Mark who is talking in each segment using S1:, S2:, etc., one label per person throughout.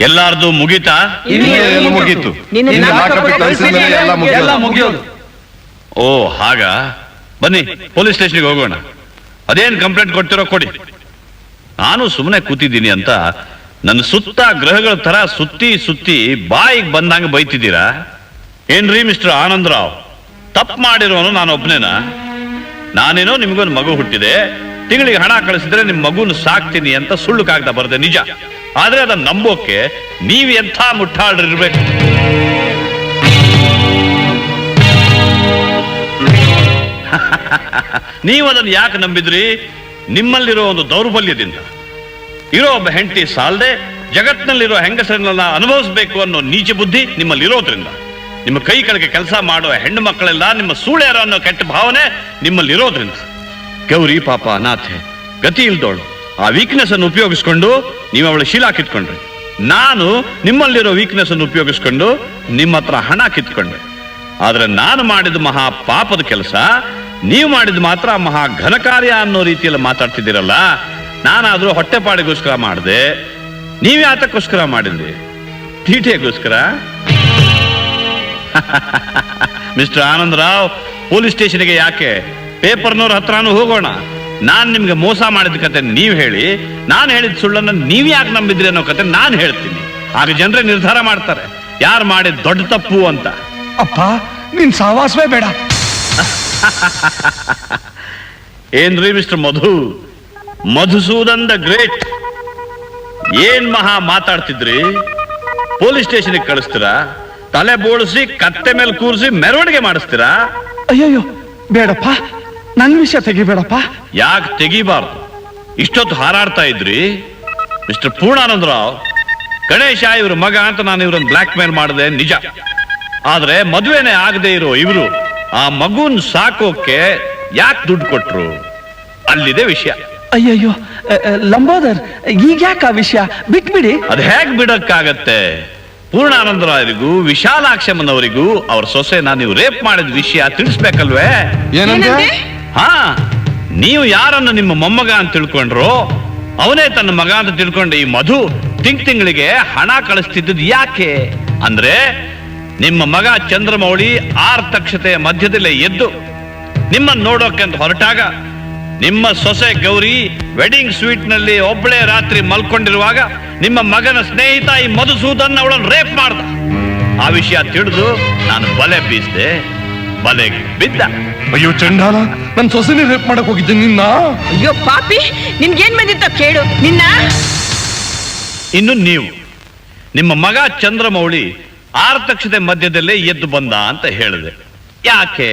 S1: ಎಲ್ಲಾರ್ದು ಮುಗೀತಾ?
S2: ಮುಗೀತು.
S1: ಓ ಹಾಗ, ಬನ್ನಿ ಪೊಲೀಸ್ ಸ್ಟೇಷನ್ಗೆ ಹೋಗೋಣ. ಅದೇನ್ ಕಂಪ್ಲೇಂಟ್ ಕೊಡ್ತಿರೋ ಕೊಡಿ. ನಾನು ಸುಮ್ಮನೆ ಕೂತಿದ್ದೀನಿ ಅಂತ ನನ್ನ ಸುತ್ತ ಗ್ರಹಗಳ ತರ ಸುತ್ತಿ ಸುತ್ತಿ ಬಾಯಿಗೆ ಬಂದಂಗ ಬೈತಿದ್ದೀರಾ ಏನ್ರಿ ಮಿಸ್ಟರ್ ಆನಂದರಾವ್? ತಪ್ಪು ಮಾಡಿರೋನು ನಾನು ಒಬ್ನೇನಾ? ನಾನೇನೋ ನಿಮ್ಗೊಂದು ಮಗು ಹುಟ್ಟಿದೆ, ತಿಂಗಳಿಗೆ ಹಣ ಕಳಿಸಿದ್ರೆ ನಿಮ್ ಮಗುನ ಸಾಕ್ತೀನಿ ಅಂತ ಸುಳ್ಳು ಕಾಗ್ದ ಬರದೆ ನಿಜ. ಆದ್ರೆ ಅದನ್ನ ನಂಬೋಕೆ ನೀವ್ ಎಂಥ ಮುಟ್ಟಾಳ್ರಿರ್ಬೇಕು. ನೀವು ಅದನ್ನು ಯಾಕೆ ನಂಬಿದ್ರಿ? ನಿಮ್ಮಲ್ಲಿರೋ ಒಂದು ದೌರ್ಬಲ್ಯದಿಂದ. ಇರೋ ಒಬ್ಬ ಹೆಂಡತಿ ಸಾಲದೆ ಜಗತ್ತಿನಲ್ಲಿರೋ ಹೆಂಗಸರನ್ನೆಲ್ಲ ಅನುಭವಿಸಬೇಕು ಅನ್ನೋ ನೀಚ ಬುದ್ಧಿ ನಿಮ್ಮಲ್ಲಿರೋದ್ರಿಂದ. ನಿಮ್ಮ ಕೈ ಕೆಳಗೆ ಕೆಲಸ ಮಾಡುವ ಹೆಣ್ಣು ಮಕ್ಕಳೆಲ್ಲ ನಿಮ್ಮ ಸೂಳ್ಯಾರ ಅನ್ನೋ ಕೆಟ್ಟ ಭಾವನೆ ನಿಮ್ಮಲ್ಲಿರೋದ್ರಿಂದ. ಗೌರಿ ಪಾಪ ಅನಾಥೆ, ಗತಿ ಇಲ್ದೋಳು. ಆ ವೀಕ್ನೆಸ್ ಅನ್ನು ಉಪಯೋಗಿಸ್ಕೊಂಡು ನೀವು ಅವಳ ಶೀಲ ಕಿತ್ಕೊಂಡ್ರಿ. ನಾನು ನಿಮ್ಮಲ್ಲಿರೋ ವೀಕ್ನೆಸ್ ಅನ್ನು ಉಪಯೋಗಿಸ್ಕೊಂಡು ನಿಮ್ಮ ಹತ್ರ ಹಣ ಕಿತ್ಕೊಂಡೆ. ಆದ್ರೆ ನಾನು ಮಾಡಿದ ಮಹಾ ಪಾಪದ ಕೆಲಸ, ನೀವು ಮಾಡಿದ ಮಾತ್ರ ಮಹಾ ಘನ ಕಾರ್ಯ ಅನ್ನೋ ರೀತಿಯಲ್ಲಿ ಮಾತಾಡ್ತಿದ್ದೀರಲ್ಲ. ನಾನಾದ್ರೂ ಹೊಟ್ಟೆಪಾಡಿಗೋಸ್ಕರ ಮಾಡಿದೆ, ನೀವ್ ಯಾತಕ್ಕೋಸ್ಕರ ಮಾಡಿದ್ರಿ? ತೀಟೆಗೋಸ್ಕರ? ಮಿಸ್ಟರ್ ಆನಂದರಾವ್, ಪೊಲೀಸ್ ಸ್ಟೇಷನ್ಗೆ ಯಾಕೆ? ಪೇಪರ್ನವ್ರ ಹತ್ರನೂ ಹೋಗೋಣ. ನಾನ್ ನಿಮ್ಗೆ ಮೋಸ ಮಾಡಿದ ಕತೆ ನೀವ್ ಹೇಳಿ, ನಾನು ಹೇಳಿದ ಸುಳ್ಳನ್ನು ನೀವ್ ಯಾಕೆ ನಂಬಿದ್ರಿ ಅನ್ನೋ ಕತೆ ನಾನು ಹೇಳ್ತೀನಿ. ಆಗ ಜನರೇ ನಿರ್ಧಾರ ಮಾಡ್ತಾರೆ ಯಾರು ಮಾಡಿದ ದೊಡ್ಡ ತಪ್ಪು ಅಂತ.
S2: ಅಪ್ಪ, ನಿನ್ ಸಾವಾಸವೇ ಬೇಡ.
S1: ಏನ್ರಿ ಮಿಸ್ಟರ್ ಮಧುಸೂದನ್ ದ ಗ್ರೇಟ್, ಏನ್ ಮಹಾ ಮಾತಾಡ್ತಿದ್ರಿ? ಪೊಲೀಸ್ ಸ್ಟೇಷನ್ಗೆ ಕಳಿಸ್ತೀರಾ? ತಲೆ ಬೋಳಿಸಿ ಕತ್ತೆ ಮೇಲೆ ಕೂರಿಸಿ ಮೆರವಣಿಗೆ ಮಾಡಿಸ್ತೀರಾ?
S2: ಅಯ್ಯಯ್ಯೋ ಬೇಡಪ್ಪ, ನನ್ ವಿಷಯ ತೆಗಿಬೇಡಪ್ಪ.
S1: ಯಾಕೆ ತೆಗಿಬಾರ್ದು? ಇಷ್ಟೊತ್ತು ಹಾರಾಡ್ತಾ ಇದ್ರಿ. ಮಿಸ್ಟರ್ ಪೂರ್ಣಾನಂದರಾವ್, ಗಣೇಶ ಇವ್ರ ಮಗ ಅಂತ ನಾನು ಇವ್ರನ್ನ ಬ್ಲ್ಯಾಕ್ ಮೇಲ್ ಮಾಡಿದೆ ನಿಜ. ಆದ್ರೆ ಮದುವೆನೇ ಆಗದೆ ಇರೋ ಇವರು ಆ ಮಗುನ್ ಸಾಕೋಕೆ ಯಾಕೆ ದುಡ್ಡು ಕೊಟ್ರು? ಅಲ್ಲಿದೆ ವಿಷಯ.
S2: ಅಯ್ಯಯ್ಯೋ ಲಂಬೋದರ್, ಈಗ ಯಾಕೆ ಆ ವಿಷಯ ಬಿಟ್ಬಿಡಿ.
S1: ಅದ್ ಹೇಗ್ ಬಿಡಕ್ಕಾಗತ್ತೆ? ಪೂರ್ಣಾನಂದರಾಯರಿಗೂ ವಿಶಾಲಾಕ್ಷಮ್ಮನವರಿಗೂ ಅವ್ರ ಸೊಸೆನ ನೀವು ರೇಪ್ ಮಾಡಿದ ವಿಷಯ ತಿಳಿಸ್ಬೇಕಲ್ವೇ?
S2: ಏನಂದ್ರೆ?
S1: ಹಾ, ನೀವು ಯಾರನ್ನು ನಿಮ್ಮ ಮೊಮ್ಮಗ ಅಂತ ತಿಳ್ಕೊಂಡ್ರೋ ಅವನೇ ತನ್ನ ಮಗ ಅಂತ ತಿಳ್ಕೊಂಡೆ ಈ ಮಧು ತಿಂಗಳಿಗೆ ಹಣ ಕಳಿಸ್ತಿದ್ದದ್ ಯಾಕೆ ಅಂದ್ರೆ, ನಿಮ್ಮ ಮಗ ಚಂದ್ರಮೌಳಿ ಆರ್ತಕ್ಷತೆಯ ಮಧ್ಯದಲ್ಲೇ ಎದ್ದು ನಿಮ್ಮನ್ನು ನೋಡೋಕೆ ಅಂತ ಹೊರಟಾಗ ನಿಮ್ಮ ಸೊಸೆ ಗೌರಿ ವೆಡ್ಡಿಂಗ್ ಸ್ವೀಟ್ ನಲ್ಲಿ ಒಬ್ಬಳೇ ರಾತ್ರಿ ಮಲ್ಕೊಂಡಿರುವಾಗ ನಿಮ್ಮ ಮಗನ ಸ್ನೇಹಿತ ಈ ಮಧುಸೂದನ್ ಅವಳನ್ನು ರೇಪ್ ಮಾಡ್ದ. ಆ ವಿಷಯ ತಿಳಿದು ನಾನು ಬಲೆ ಬೀಸಿದೆ, ಬಲೆಗೆ ಬಿದ್ದ.
S2: ಅಯ್ಯೋ ಚಂಡಾಲ, ನನ್ ಸೊಸೆನೇ ರೇಪ್ ಮಾಡಕ್ ಹೋಗಿದ್ದೆ ನಿನ್ನ.
S3: ಅಯ್ಯೋ ಪಾಪಿ, ನಿನ್ಗೇನ್ ಬಂದಿತ್ತ ಕೇಳು ನಿನ್ನ.
S1: ಇನ್ನು ನೀವು ನಿಮ್ಮ ಮಗ ಚಂದ್ರಮೌಳಿ ಆರ್ತಕ್ಷತೆ ಮಧ್ಯದಲ್ಲೇ ಎದ್ದು ಬಂದ ಅಂತ ಹೇಳಿದೆ. ಯಾಕೆ?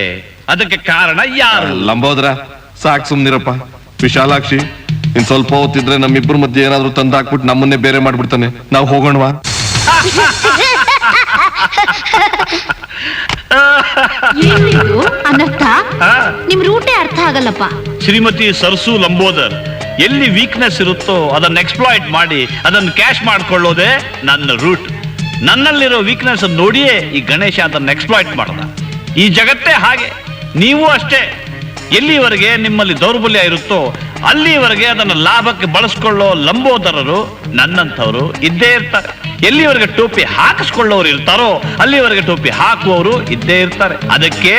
S1: ಅದಕ್ಕೆ ಕಾರಣ ಯಾರು?
S4: ಲಂಬೋದ್ರ, ಸಾಕ್ ಸುಮ್ನಿರಪ್ಪ. ವಿಶಾಲಾಕ್ಷಿ, ಇನ್ ಸ್ವಲ್ಪ ಹೊತ್ತಿದ್ರೆ ನಮ್ಮಿಬ್ಬರ ಮಧ್ಯೆ ಏನಾದ್ರು ತಂದು ಹಾಕ್ಬಿಟ್ಟು ನಮ್ಮನ್ನೇ ಬೇರೆ ಮಾಡ್ಬಿಡ್ತಾನೆ. ನಾವು ಹೋಗೋಣವಾ?
S5: ಅನರ್ಥ ನಿಮ್ ರೂಟೇ ಅರ್ಥ ಆಗಲ್ಲಪ್ಪ.
S1: ಶ್ರೀಮತಿ ಸರ್ಸು ಲಂಬೋದರ್, ಎಲ್ಲಿ ವೀಕ್ನೆಸ್ ಇರುತ್ತೋ ಅದನ್ನ ಎಕ್ಸ್ಪ್ಲಾಯ್ಟ್ ಮಾಡಿ ಅದನ್ನು ಕ್ಯಾಶ್ ಮಾಡ್ಕೊಳ್ಳೋದೇ ನನ್ನ ರೂಟ್. ನನ್ನಲ್ಲಿರೋ ವೀಕ್ನೆಸ್ ನೋಡಿಯೇ ಈ ಗಣೇಶ ಅದನ್ನು ಎಕ್ಸ್ಪ್ಲಾಯ್ಟ್ ಮಾಡದ. ಈ ಜಗತ್ತೇ ಹಾಗೆ, ನೀವು ಅಷ್ಟೇ. ಎಲ್ಲಿವರೆಗೆ ನಿಮ್ಮಲ್ಲಿ ದೌರ್ಬಲ್ಯ ಇರುತ್ತೋ ಅಲ್ಲಿವರೆಗೆ ಅದನ್ನು ಲಾಭಕ್ಕೆ ಬಳಸ್ಕೊಳ್ಳೋ ಲಂಬೋದರರು ನನ್ನಂಥವರು ಇದ್ದೇ ಇರ್ತಾರೆ. ಎಲ್ಲಿವರೆಗೆ ಟೋಪಿ ಹಾಕಿಸ್ಕೊಳ್ಳೋರು ಇರ್ತಾರೋ ಅಲ್ಲಿವರೆಗೆ ಟೋಪಿ ಹಾಕುವವರು ಇದ್ದೇ ಇರ್ತಾರೆ. ಅದಕ್ಕೆ